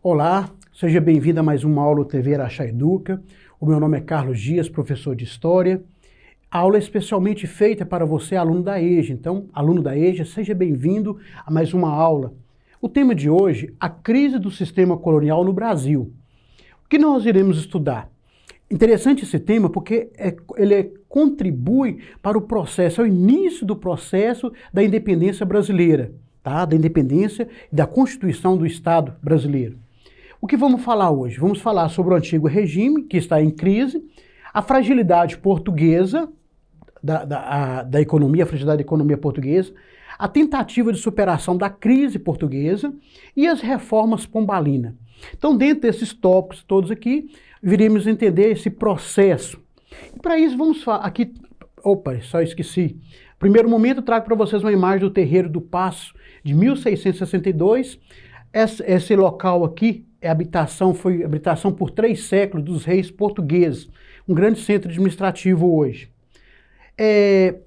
Olá, seja bem-vindo a mais uma aula do TV Araxá Educa. O meu nome é Carlos Dias, professor de História. A aula é especialmente feita para você, aluno da EJA. Então, aluno da EJA, seja bem-vindo a mais uma aula. O tema de hoje, a crise do sistema colonial no Brasil. O que nós iremos estudar? Interessante esse tema porque ele contribui para o processo, ao início do processo da independência brasileira, tá? Da independência e da Constituição do Estado brasileiro. O que vamos falar hoje? Vamos falar sobre o antigo regime, que está em crise, a fragilidade portuguesa, da economia, a fragilidade da economia portuguesa, a tentativa de superação da crise portuguesa e as reformas Pombalina. Então, dentro desses tópicos todos aqui, viremos entender esse processo. E para isso, vamos falar aqui... Opa, só esqueci. Primeiro momento, eu trago para vocês uma imagem do Terreiro do Paço, de 1662. Esse local aqui foi habitação por 3 séculos dos reis portugueses, um grande centro administrativo hoje.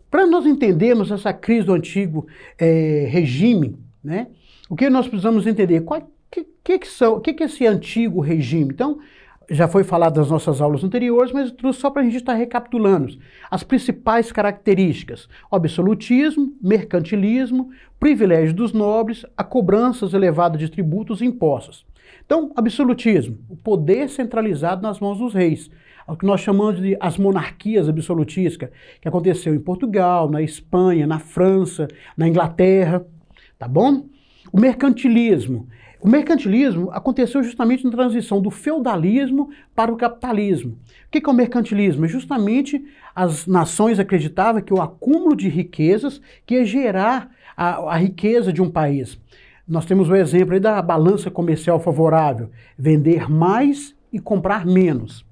Para nós entendermos essa crise do antigo regime, né, o que nós precisamos entender? O que é esse antigo regime? Então, já foi falado nas nossas aulas anteriores, mas eu trouxe só para a gente estar recapitulando as principais características: o absolutismo, mercantilismo, privilégio dos nobres, a cobranças elevadas de tributos e impostos. Então, absolutismo, o poder centralizado nas mãos dos reis, o que nós chamamos de as monarquias absolutistas, que aconteceu em Portugal, na Espanha, na França, na Inglaterra, tá bom? O mercantilismo aconteceu justamente na transição do feudalismo para o capitalismo. O que é o mercantilismo? É justamente as nações acreditavam que o acúmulo de riquezas que ia gerar a riqueza de um país. Nós temos o exemplo aí da balança comercial favorável, vender mais e comprar menos.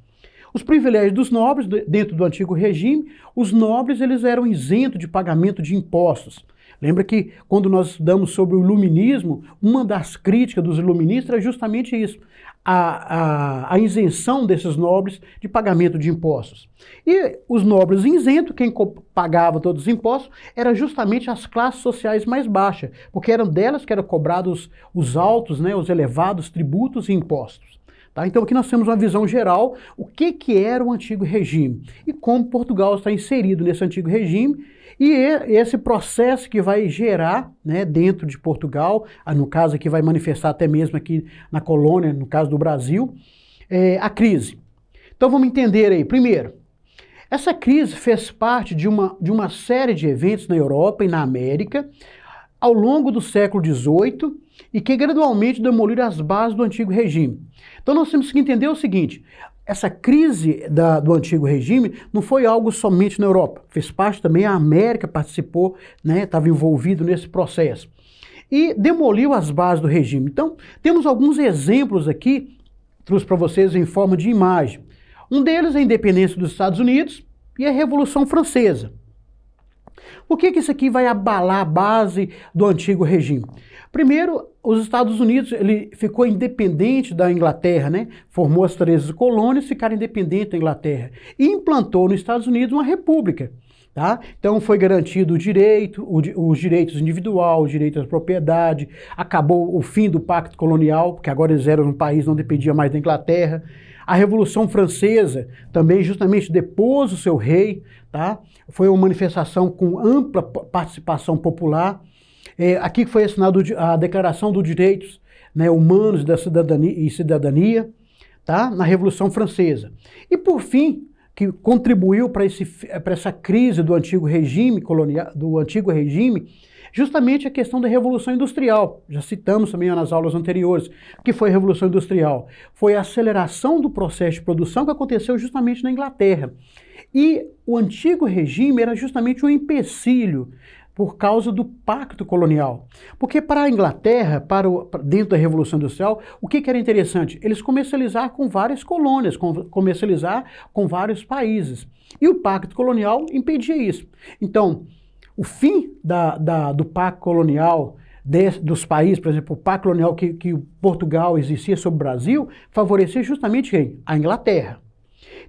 Os privilégios dos nobres, dentro do antigo regime, os nobres eles eram isentos de pagamento de impostos. Lembra que quando nós estudamos sobre o iluminismo, uma das críticas dos iluministas era justamente isso, a isenção desses nobres de pagamento de impostos. E os nobres isentos, quem pagava todos os impostos, eram justamente as classes sociais mais baixas, porque eram delas que eram cobrados os altos, né, os elevados tributos e impostos. Tá? Então aqui nós temos uma visão geral, o que era o antigo regime e como Portugal está inserido nesse antigo regime e esse processo que vai gerar, né, dentro de Portugal, no caso aqui vai manifestar até mesmo aqui na colônia, no caso do Brasil, a crise. Então vamos entender aí, primeiro, essa crise fez parte de uma série de eventos na Europa e na América ao longo do século XVIII e que gradualmente demoliram as bases do antigo regime. Então nós temos que entender o seguinte, essa crise do antigo regime não foi algo somente na Europa, fez parte também, a América participou, né, estava envolvido nesse processo. E demoliu as bases do regime. Então, temos alguns exemplos aqui, trouxe para vocês em forma de imagem. Um deles é a independência dos Estados Unidos e a Revolução Francesa. Por que isso aqui vai abalar a base do antigo regime? Primeiro, os Estados Unidos ele ficou independente da Inglaterra, né? Formou as 13 colônias, ficaram independentes da Inglaterra e implantou nos Estados Unidos uma república. Tá? Então foi garantido o direito, os direitos individuais, o direito à propriedade, acabou o fim do pacto colonial, porque agora eles eram um país, não dependia mais da Inglaterra. A Revolução Francesa também justamente depôs o seu rei, tá? Foi uma manifestação com ampla participação popular. Aqui foi assinada a Declaração dos Direitos, né, Humanos e Cidadania, tá? Na Revolução Francesa. E por fim, que contribuiu para essa crise do antigo regime colonial, justamente a questão da Revolução Industrial. Já citamos também nas aulas anteriores. O que foi a Revolução Industrial? Foi a aceleração do processo de produção que aconteceu justamente na Inglaterra. E o antigo regime era justamente um empecilho por causa do pacto colonial. Porque para a Inglaterra, dentro da Revolução Industrial, o que era interessante? Eles comercializaram com várias colônias, comercializar com vários países. E o pacto colonial impedia isso. Então, o fim do pacto colonial dos países, por exemplo, o pacto colonial que Portugal exercia sobre o Brasil, favorecia justamente quem? A Inglaterra.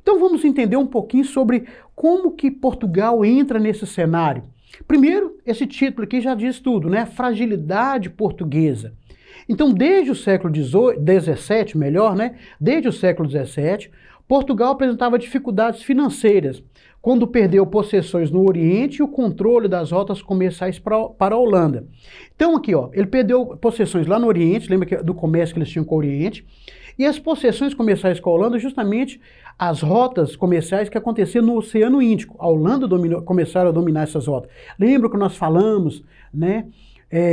Então vamos entender um pouquinho sobre como que Portugal entra nesse cenário. Primeiro, esse título aqui já diz tudo, né? Fragilidade portuguesa. Então, desde o século XVII, melhor, né? Desde o século XVII, Portugal apresentava dificuldades financeiras, quando perdeu possessões no Oriente e o controle das rotas comerciais para a Holanda. Então aqui, ó, ele perdeu possessões lá no Oriente, lembra do comércio que eles tinham com o Oriente, e as possessões comerciais com a Holanda, justamente as rotas comerciais que aconteciam no Oceano Índico. A Holanda começaram a dominar essas rotas. Lembra que nós falamos, né?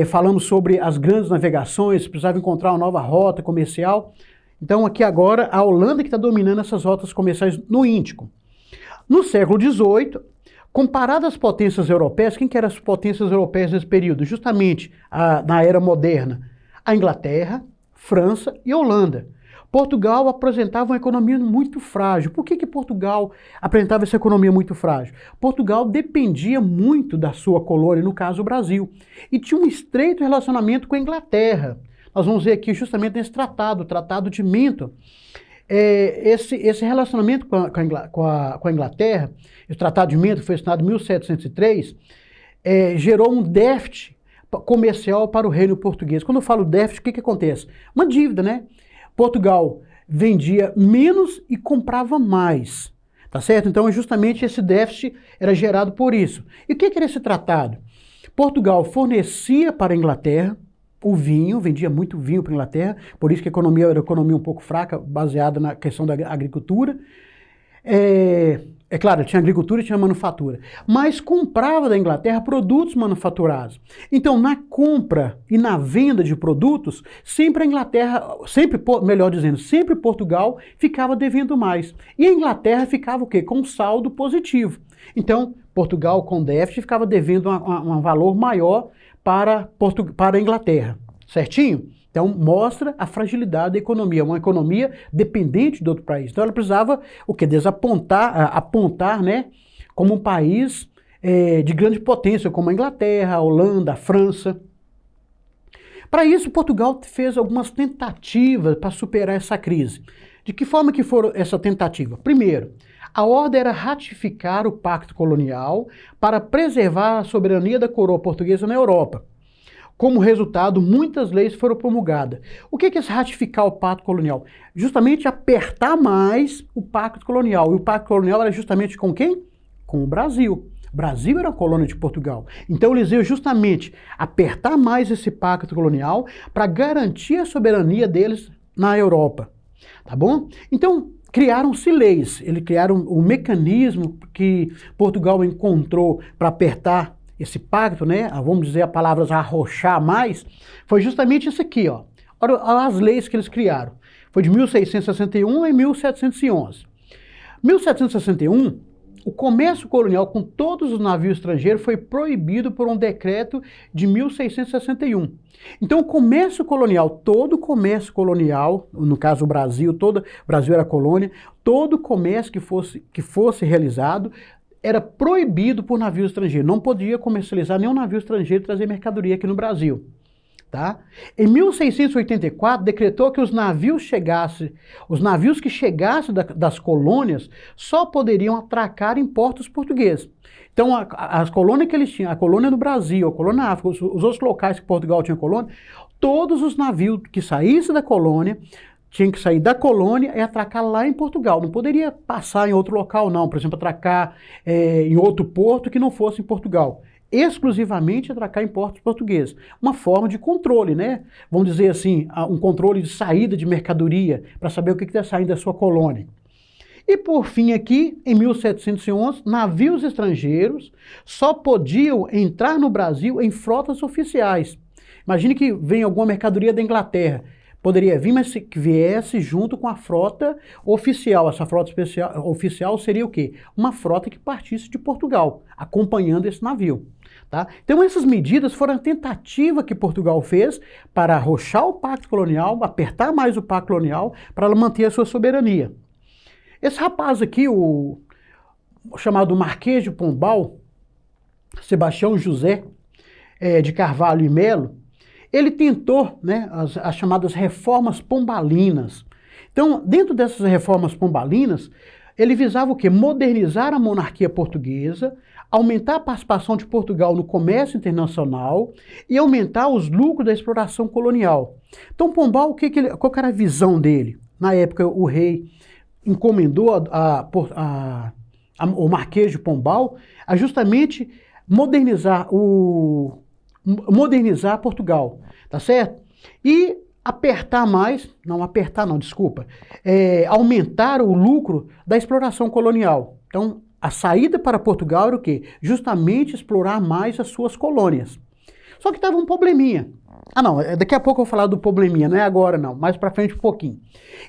Falamos sobre as grandes navegações, precisava encontrar uma nova rota comercial. Então aqui agora a Holanda que está dominando essas rotas comerciais no Índico. No século XVIII, comparado às potências europeias, quem que eram as potências europeias nesse período? Justamente na era moderna, a Inglaterra, França e Holanda. Portugal apresentava uma economia muito frágil. Por que Portugal apresentava essa economia muito frágil? Portugal dependia muito da sua colônia, no caso o Brasil, e tinha um estreito relacionamento com a Inglaterra. Nós vamos ver aqui justamente nesse tratado, o Tratado de Menton. Esse relacionamento com a Inglaterra, esse Tratado de Menton, que foi assinado em 1703, gerou um déficit comercial para o reino português. Quando eu falo déficit, o que acontece? Uma dívida, né? Portugal vendia menos e comprava mais, tá certo? Então, justamente esse déficit era gerado por isso. E o que era esse tratado? Portugal fornecia para a Inglaterra o vinho, vendia muito vinho para a Inglaterra, por isso que a economia era uma economia um pouco fraca, baseada na questão da agricultura. Claro, tinha agricultura e tinha manufatura, mas comprava da Inglaterra produtos manufaturados. Então, na compra e na venda de produtos, sempre a Inglaterra, melhor dizendo, sempre Portugal ficava devendo mais. E a Inglaterra ficava o quê? Com um saldo positivo. Então, Portugal com déficit ficava devendo um valor maior para a Inglaterra, certinho? Então, mostra a fragilidade da economia, uma economia dependente de outro país. Então, ela precisava, apontar, né, como um país de grande potência, como a Inglaterra, a Holanda, a França. Para isso, Portugal fez algumas tentativas para superar essa crise. De que forma que foram essa tentativa? Primeiro, a ordem era ratificar o pacto colonial para preservar a soberania da coroa portuguesa na Europa. Como resultado, muitas leis foram promulgadas. O que é esse ratificar o pacto colonial? Justamente apertar mais o pacto colonial. E o pacto colonial era justamente com quem? Com o Brasil. O Brasil era a colônia de Portugal. Então eles iam justamente apertar mais esse pacto colonial para garantir a soberania deles na Europa. Tá bom? Então, criaram-se leis. Eles criaram um mecanismo que Portugal encontrou para apertar esse pacto, né? Vamos dizer a palavra arrochar mais, foi justamente isso aqui, ó. Olha as leis que eles criaram. Foi de 1661 e 1711. 1761, o comércio colonial com todos os navios estrangeiros foi proibido por um decreto de 1661. Então, o comércio colonial, todo o comércio colonial, no caso o Brasil era colônia, todo o comércio que fosse realizado era proibido por navio estrangeiro. Não podia comercializar nenhum navio estrangeiro e trazer mercadoria aqui no Brasil. Tá? Em 1684, decretou que os navios que chegassem das colônias só poderiam atracar em portos portugueses. Então, as colônias que eles tinham, a colônia no Brasil, a colônia na África, os outros locais que Portugal tinha colônia, todos os navios que saíssem da colônia tinham que sair da colônia e atracar lá em Portugal. Não poderia passar em outro local, não. Por exemplo, atracar em outro porto que não fosse em Portugal. Exclusivamente atracar em portos portugueses. Uma forma de controle, né? Vamos dizer assim, um controle de saída de mercadoria, para saber o que está saindo da sua colônia. E por fim aqui, em 1711, navios estrangeiros só podiam entrar no Brasil em frotas oficiais. Imagine que vem alguma mercadoria da Inglaterra. Poderia vir, mas que viesse junto com a frota oficial. Essa frota oficial seria o quê? Uma frota que partisse de Portugal, acompanhando esse navio. Tá? Então essas medidas foram a tentativa que Portugal fez para arrochar o pacto colonial, apertar mais o pacto colonial, para ela manter a sua soberania. Esse rapaz aqui, o chamado Marquês de Pombal, Sebastião José de Carvalho e Melo, ele tentou, né, as chamadas reformas pombalinas. Então, dentro dessas reformas pombalinas, Ele visava o quê? Modernizar a monarquia portuguesa, aumentar a participação de Portugal no comércio internacional e aumentar os lucros da exploração colonial. Então, Pombal, qual que era a visão dele? Na época, o rei encomendou o Marquês de Pombal a justamente modernizar Portugal, tá certo? E aumentar o lucro da exploração colonial. Então, a saída para Portugal era o quê? Justamente explorar mais as suas colônias. Só que estava um probleminha. Daqui a pouco eu vou falar do probleminha, não é agora não, mais para frente um pouquinho.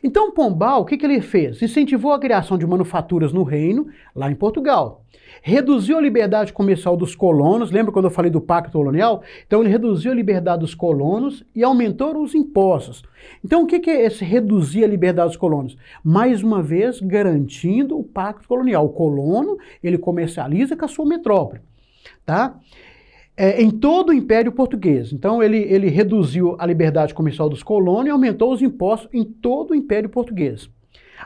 Então Pombal, o que ele fez? Incentivou a criação de manufaturas no reino, lá em Portugal. Reduziu a liberdade comercial dos colonos, lembra quando eu falei do pacto colonial? Então ele reduziu a liberdade dos colonos e aumentou os impostos. Então o que é esse reduzir a liberdade dos colonos? Mais uma vez garantindo o pacto colonial. O colono, ele comercializa com a sua metrópole, tá? Em todo o Império Português. Então ele reduziu a liberdade comercial dos colonos e aumentou os impostos em todo o Império Português.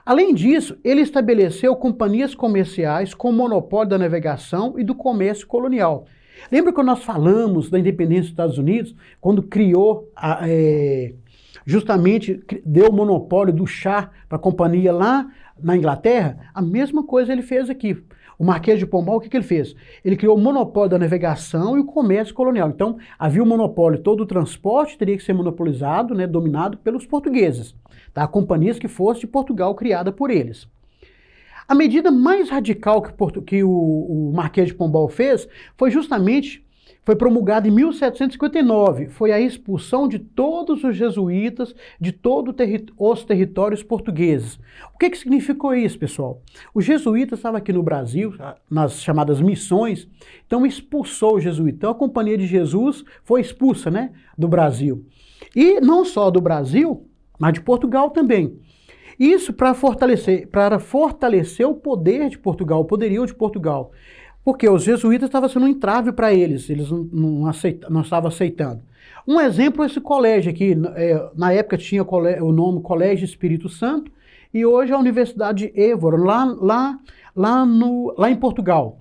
Além disso, ele estabeleceu companhias comerciais com monopólio da navegação e do comércio colonial. Lembra quando nós falamos da independência dos Estados Unidos, quando criou, justamente deu o monopólio do chá para a companhia lá na Inglaterra? A mesma coisa ele fez aqui. O Marquês de Pombal, o que ele fez? Ele criou o monopólio da navegação e o comércio colonial. Então, havia o monopólio, todo o transporte teria que ser monopolizado, né, dominado pelos portugueses, tá? Companhias que fossem de Portugal, criada por eles. A medida mais radical que o Marquês de Pombal fez foi promulgada em 1759, foi a expulsão de todos os jesuítas de todos os territórios portugueses. O que significou isso, pessoal? Os jesuítas estavam aqui no Brasil, nas chamadas missões, então expulsou os jesuítas. Então a Companhia de Jesus foi expulsa, né, do Brasil. E não só do Brasil, mas de Portugal também. Isso para fortalecer o poder de Portugal, o poderio de Portugal. Porque os jesuítas estavam sendo um entrave para eles não estavam aceitando. Um exemplo é esse colégio aqui, na época tinha o nome Colégio Espírito Santo, e hoje é a Universidade de Évora, lá em Portugal.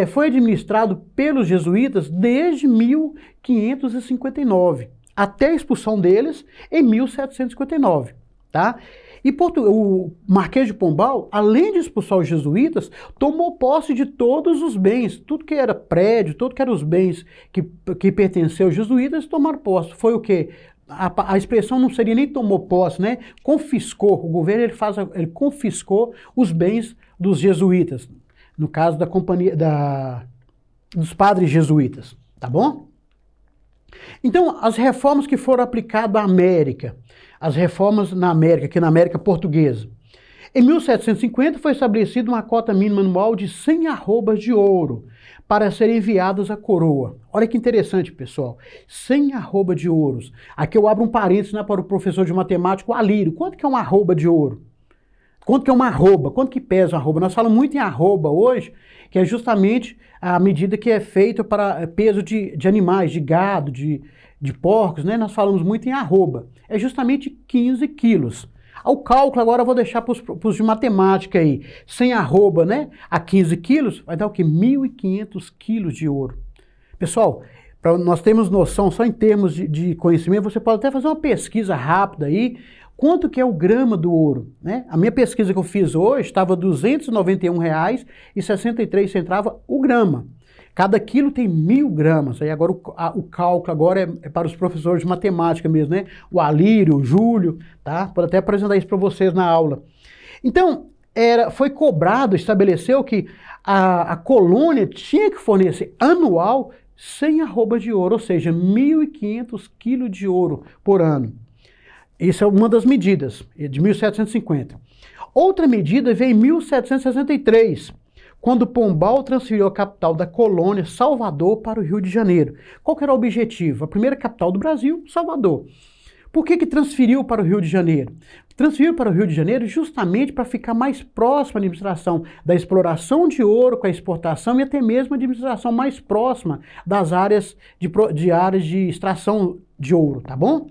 Foi administrado pelos jesuítas desde 1559, até a expulsão deles em 1759, tá? E o Marquês de Pombal, além de expulsar os jesuítas, tomou posse de todos os bens, tudo que era prédio, tudo que eram os bens que pertenciam aos jesuítas, tomaram posse. Foi o quê? A expressão não seria nem tomou posse, né? Confiscou. O governo ele confiscou os bens dos jesuítas, no caso da companhia dos padres jesuítas, tá bom? Então, as reformas que foram aplicadas à América, as reformas na América, aqui na América Portuguesa. Em 1750 foi estabelecida uma cota mínima anual de 100 arrobas de ouro para serem enviadas à coroa. Olha que interessante, pessoal. 100 arrobas de ouros. Aqui eu abro um parênteses, né, para o professor de matemática, o Alírio. Quanto que é uma arroba de ouro? Quanto que é uma arroba? Quanto que pesa uma arroba? Nós falamos muito em arroba hoje, que é justamente a medida que é feita para peso de animais, de gado, de porcos, né? Nós falamos muito em arroba. É justamente 15 quilos. O cálculo agora eu vou deixar para os de matemática aí. 100 arroba, né, a 15 quilos, vai dar o quê? 1.500 quilos de ouro. Pessoal, nós temos noção, só em termos de conhecimento, você pode até fazer uma pesquisa rápida aí, quanto que é o grama do ouro, né? A minha pesquisa que eu fiz hoje estava R$ 291,63 o grama. Cada quilo tem 1.000 gramas. Aí agora o cálculo agora é para os professores de matemática mesmo, né? O Alírio, o Júlio, tá? Pode até apresentar isso para vocês na aula. Então, foi cobrado, estabeleceu que a colônia tinha que fornecer anual 100 arrobas de ouro, ou seja, 1.500 quilos de ouro por ano. Isso é uma das medidas, de 1750. Outra medida veio em 1763, quando Pombal transferiu a capital da colônia, Salvador, para o Rio de Janeiro. Qual que era o objetivo? A primeira capital do Brasil, Salvador. Por que transferiu para o Rio de Janeiro? Transferiu para o Rio de Janeiro justamente para ficar mais próximo à administração da exploração de ouro com a exportação e até mesmo a administração mais próxima das áreas de extração de ouro, tá bom?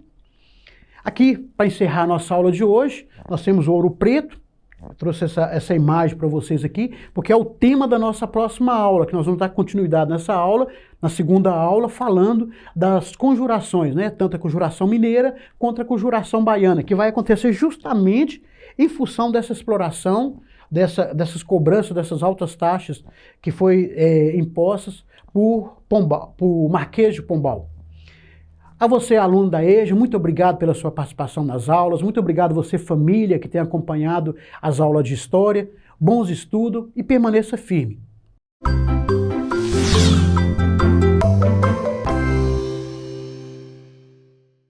Aqui, para encerrar a nossa aula de hoje, nós temos o ouro preto, Eu trouxe essa imagem para vocês aqui, porque é o tema da nossa próxima aula, que nós vamos dar continuidade nessa aula, na segunda aula, falando das conjurações, né? Tanto a conjuração mineira quanto a conjuração baiana, que vai acontecer justamente em função dessa exploração, dessas cobranças, dessas altas taxas que foi impostas por Marquês de Pombal. A você, aluno da EJA, muito obrigado pela sua participação nas aulas, muito obrigado a você, família, que tem acompanhado as aulas de História. Bons estudos e permaneça firme.